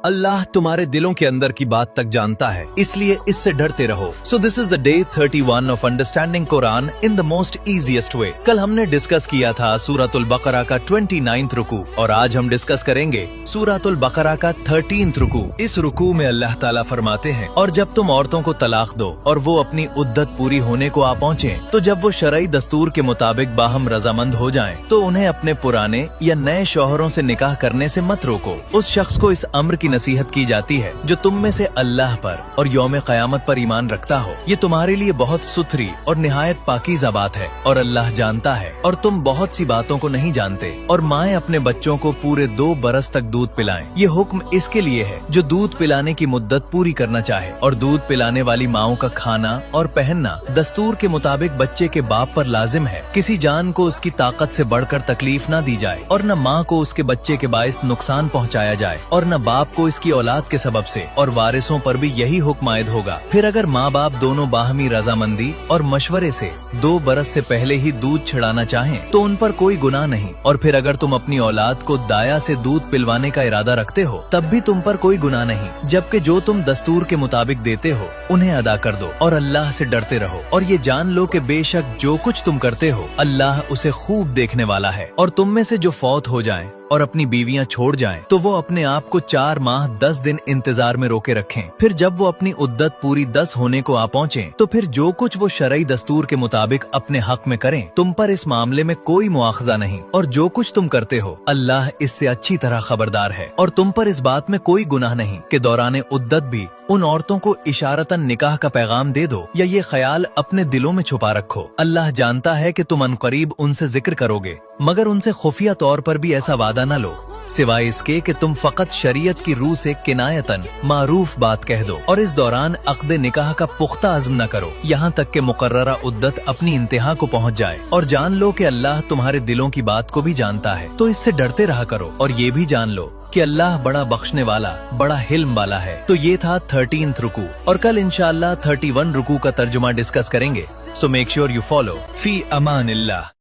अल्लाह तुम्हारे दिलों के अंदर की बात तक जानता है, इसलिए इससे डरते रहो। So this is the day 31 of understanding Quran in the most easiest way. कल हमने डिस्कस किया था सूरतुल बकरा का 29th रुकू और आज हम डिस्कस करेंगे सूरतुल बकरा का 13th रुकू। इस रुकू में अल्लाह ताला फरमाते हैं, और जब तुम औरतों को तलाक दो और वो अपनी उद्दत पूरी होने को आ पहुँचे, तो जब वो शरई दस्तूर के मुताबिक बाहम रजामंद हो जाएं, तो उन्हें अपने पुराने या नए शौहरों से निकाह करने से मत रोको। उस शख्स को इस अम्र की नसीहत की जाती है जो तुम में से अल्लाह पर और यौम क़यामत पर ईमान रखता हो। ये तुम्हारे लिए बहुत सुथरी और निहायत पाकीज़ा बात है और अल्लाह जानता है और तुम बहुत सी बातों को नहीं जानते। और माएँ अपने बच्चों को पूरे 2 बरस तक दूध पिलाएं। ये हुक्म इसके लिए है जो दूध पिलाने की मुद्दत पूरी करना चाहे, और दूध पिलाने वाली माओं का खाना और पहनना दस्तूर के मुताबिक बच्चे के बाप पर लाजिम है। किसी जान को उसकी ताकत से बढ़कर तकलीफ न दी जाए, और न माँ को उसके बच्चे के बाइस नुकसान पहुँचाया जाए, और न बाप को इसकी औलाद के सबब से। और वारिसों पर भी यही हुक्म आयद होगा। फिर अगर माँ बाप दोनों बाहमी रजामंदी और मशवरे से 2 बरस से पहले ही दूध छिड़ाना चाहें तो उन पर कोई गुनाह नहीं। और फिर अगर तुम अपनी औलाद को दाया से दूध पिलवाने का इरादा रखते हो तब भी तुम पर कोई गुनाह नहीं, जबकि जो तुम दस्तूर के मुताबिक देते हो उन्हें अदा कर दो और अल्लाह से डरते रहो। और ये जान लो कि बेशक जो कुछ तुम करते हो अल्लाह उसे खूब देखने वाला है। और तुम में से जो फौत हो जाएं और अपनी बीवियां छोड़ जाएं, तो वो अपने आप को 4 माह 10 दिन इंतजार में रोके रखें। फिर जब वो अपनी उद्दत पूरी 10 होने को आ पहुँचे, तो फिर जो कुछ वो शरई दस्तूर के मुताबिक अपने हक में करें। तुम पर इस मामले में कोई मुआखजा नहीं, और जो कुछ तुम करते हो अल्लाह इससे अच्छी तरह खबरदार है। और तुम पर इस बात में कोई गुनाह नहीं कि दौरान उद्दत भी उन औरतों को इशारतन निकाह का पैगाम दे दो या ये ख्याल अपने दिलों में छुपा रखो। अल्लाह जानता है कि तुम अनकरीब उनसे जिक्र करोगे, मगर उनसे खुफिया तौर पर भी ऐसा वादा न लो, सिवाय इसके कि तुम फकत शरीयत की रूह से किनायतन मारूफ बात कह दो। और इस दौरान अक़्द निकाह का पुख्ता अज़्म न करो, यहाँ तक कि मुकर्ररा उद्दत अपनी इंतहा को पहुँच जाए। और जान लो कि अल्लाह तुम्हारे दिलों की बात को भी जानता है, तो इससे डरते रहा करो। और ये भी जान लो कि अल्लाह बड़ा बख्शने वाला, बड़ा हिल्म वाला है। तो ये था 13th रुकू, और कल इंशाअल्लाह 31 रुकू का तर्जुमा डिस्कस करेंगे। So make sure you follow. फी अमानिल्लाह।